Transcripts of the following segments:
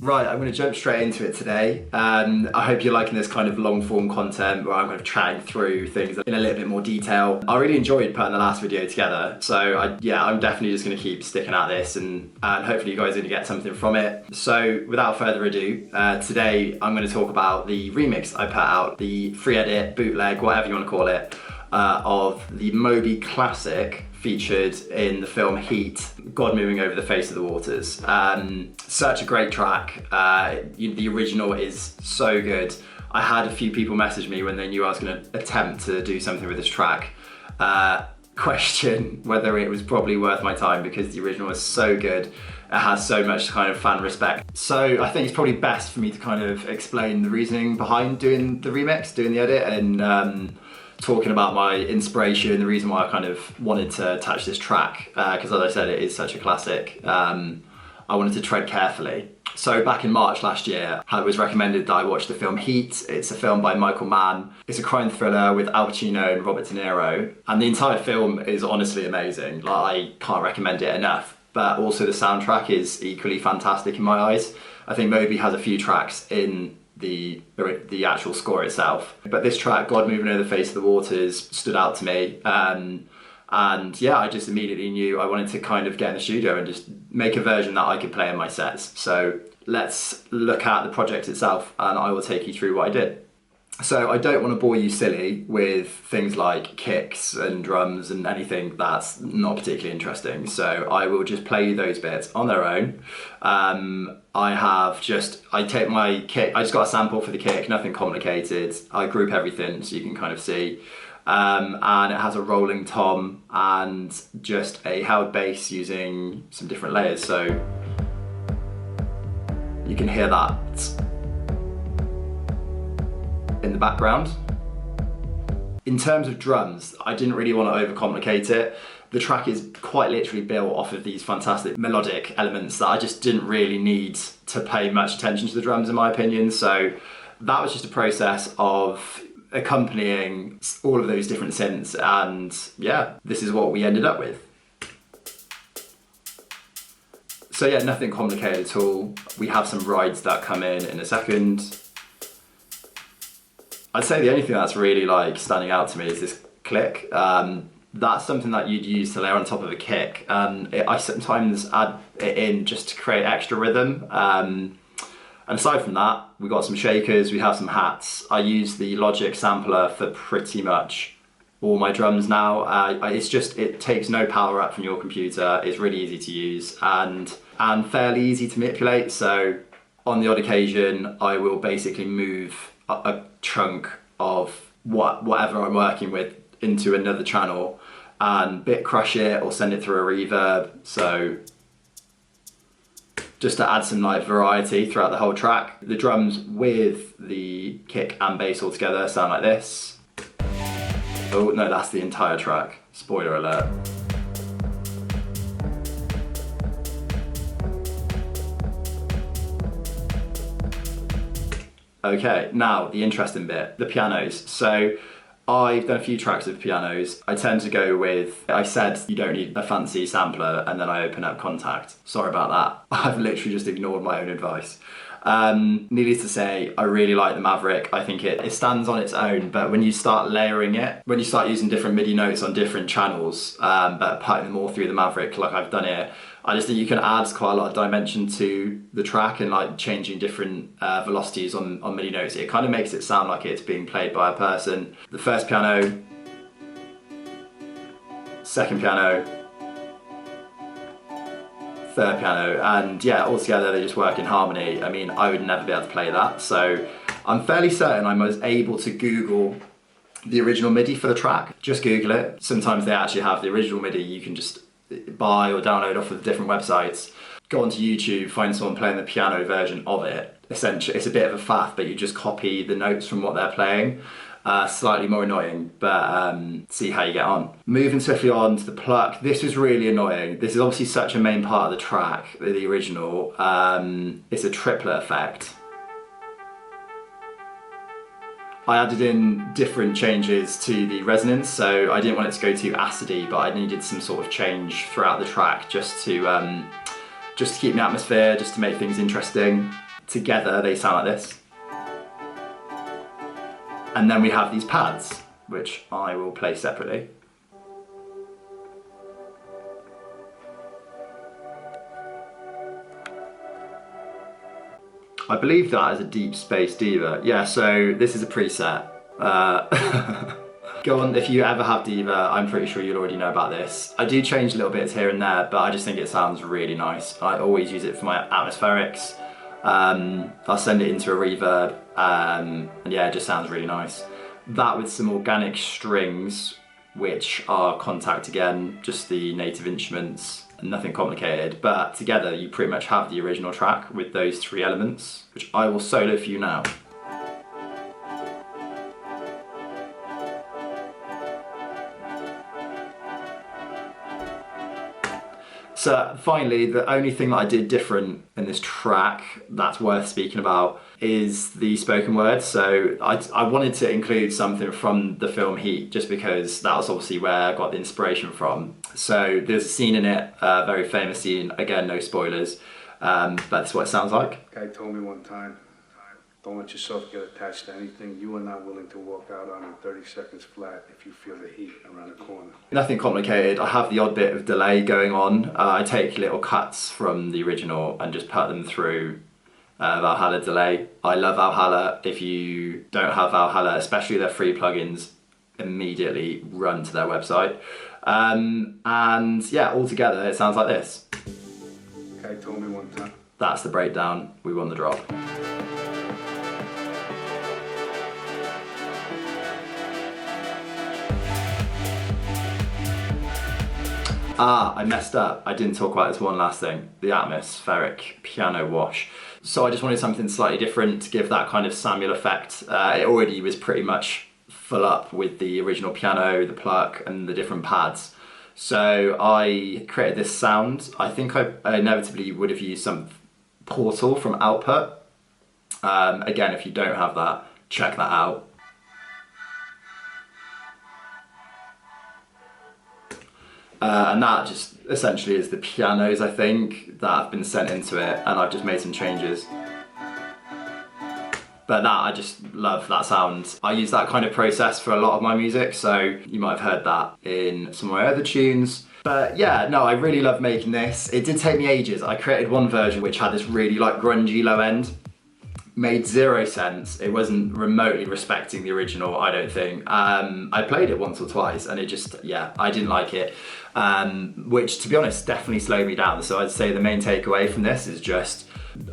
Right, I'm going to jump straight into it today. I hope you're liking this kind of long form content where I'm kind of chatting through things in a little bit more detail. I really enjoyed putting the last video together, so I'm definitely just going to keep sticking at this and hopefully you guys are going to get something from it. So without further ado, today I'm going to talk about the remix I put out, the free edit, bootleg, whatever you want to call it, of the Moby classic featured in the film Heat, God Moving Over the Face of the Waters. Such a great track. The original is so good. I had a few people message me when they knew I was going to attempt to do something with this track, question whether it was probably worth my time because the original is so good. It has so much kind of fan respect. So I think it's probably best for me to kind of explain the reasoning behind doing the remix, doing the edit, and talking about my inspiration, the reason why I kind of wanted to attach this track, because as I said, it is such a classic. I wanted to tread carefully. So back in March last year, I was recommended that I watch the film Heat. It's a film by Michael Mann. It's a crime thriller with Al Pacino and Robert De Niro. And the entire film is honestly amazing. Like, I can't recommend it enough. But also the soundtrack is equally fantastic in my eyes. I think Moby has a few tracks in the actual score itself. But this track, God Moving Over the Face of the Waters, stood out to me. And yeah, I just immediately knew I wanted to kind of get in the studio and just make a version that I could play in my sets. So let's look at the project itself and I will take you through what I did. So I don't want to bore you silly with things like kicks and drums and anything that's not particularly interesting. So I will just play you those bits on their own. I take my kick, I just got a sample for the kick, nothing complicated. I group everything so you can kind of see. And it has a rolling tom and just a held bass using some different layers. So you can hear that in the background. In terms of drums, I didn't really want to overcomplicate it. The track is quite literally built off of these fantastic melodic elements that I just didn't really need to pay much attention to the drums in my opinion. So that was just a process of accompanying all of those different synths, and yeah, this is what we ended up with. So yeah, nothing complicated at all. We have some rides that come in a second. I'd say the only thing that's really like standing out to me is this click. That's something that you'd use to layer on top of a kick. I sometimes add it in just to create extra rhythm. And aside from that, we've got some shakers, we have some hats. I use the Logic sampler for pretty much all my drums now. It takes no power up from your computer. It's really easy to use and fairly easy to manipulate. So on the odd occasion, I will basically move a chunk of whatever I'm working with into another channel and bit crush it or send it through a reverb. So just to add some like variety throughout the whole track. The drums with the kick and bass all together sound like this. Oh no, that's the entire track. Spoiler alert. Okay, now the interesting bit, the pianos. So I've done a few tracks with pianos. I tend to go with, I said you don't need a fancy sampler and then I open up Contact. Sorry about that. I've literally just ignored my own advice. Needless to say, I really like the Maverick. I think it stands on its own, but when you start layering it, when you start using different MIDI notes on different channels, but putting them all through the Maverick like I've done here, I just think you can add quite a lot of dimension to the track and like changing different velocities on MIDI notes. It kind of makes it sound like it's being played by a person. The first piano, second piano, third piano, and yeah, all together they just work in harmony. I mean, I would never be able to play that, so I'm fairly certain I was able to Google the original MIDI for the track. Just Google it. Sometimes they actually have the original MIDI you can just buy or download off of different websites. Go onto YouTube, find someone playing the piano version of it. Essentially, it's a bit of a faff, but you just copy the notes from what they're playing. Slightly more annoying, but see how you get on. Moving swiftly on to the pluck. This was really annoying. This is obviously such a main part of the track, the original. It's a triplet effect. I added in different changes to the resonance, so I didn't want it to go too acidy, but I needed some sort of change throughout the track just to keep the atmosphere, just to make things interesting. Together they sound like this. And then we have these pads, which I will play separately. I believe that is a Deep Space Diva. Yeah, so this is a preset. Go on, if you ever have Diva, I'm pretty sure you'll already know about this. I do change little bits here and there, but I just think it sounds really nice. I always use it for my atmospherics. I'll send it into a reverb, and yeah, it just sounds really nice. That with some organic strings, which are Contact again, just the native instruments, nothing complicated, but together you pretty much have the original track with those 3 elements, which I will solo for you now. So finally, the only thing that I did different in this track that's worth speaking about is the spoken word. So I wanted to include something from the film Heat, just because that was obviously where I got the inspiration from. So there's a scene in it, a very famous scene, again, no spoilers, but that's what it sounds like. A guy told me one time, don't let yourself get attached to anything you are not willing to walk out on in 30 seconds flat if you feel the heat around the corner. Nothing complicated. I have the odd bit of delay going on. I take little cuts from the original and just put them through Valhalla delay. I love Valhalla. If you don't have Valhalla, especially their free plugins, immediately run to their website. And yeah, altogether it sounds like this. A guy told me one time. That's the breakdown. We won the drop. I messed up. I didn't talk about this one last thing, the atmospheric piano wash. So I just wanted something slightly different to give that kind of Samuel effect. It already was pretty much full up with the original piano, the pluck, and the different pads. So I created this sound. I think I inevitably would have used some Portal from Output. Again, if you don't have that, check that out. And that just essentially is the pianos, I think, that have been sent into it, and I've just made some changes. But that, I just love that sound. I use that kind of process for a lot of my music, so you might have heard that in some of my other tunes. But yeah, no, I really love making this. It did take me ages. I created one version which had this really like grungy low end. Made 0 sense. It wasn't remotely respecting the original, I don't think. I played it once or twice and it just, yeah, I didn't like it. Which, to be honest, definitely slowed me down. So I'd say the main takeaway from this is just,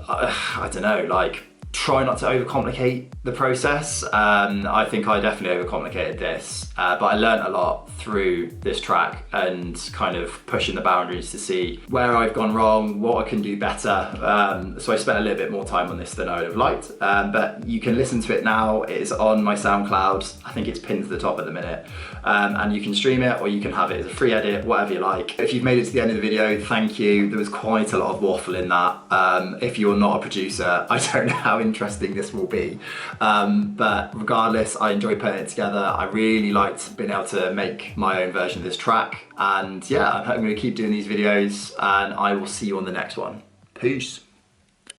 I don't know, like, try not to overcomplicate the process. I think I definitely overcomplicated this, but I learned a lot through this track and kind of pushing the boundaries to see where I've gone wrong, what I can do better. So I spent a little bit more time on this than I would have liked, but you can listen to it now. It is on my SoundCloud. I think it's pinned to the top at the minute. And you can stream it or you can have it as a free edit, whatever you like. If you've made it to the end of the video, thank you. There was quite a lot of waffle in that. If you're not a producer, I don't know how interesting this will be. But regardless, I enjoyed putting it together. I really liked being able to make my own version of this track. And yeah, I'm going to keep doing these videos and I will see you on the next one. Peace.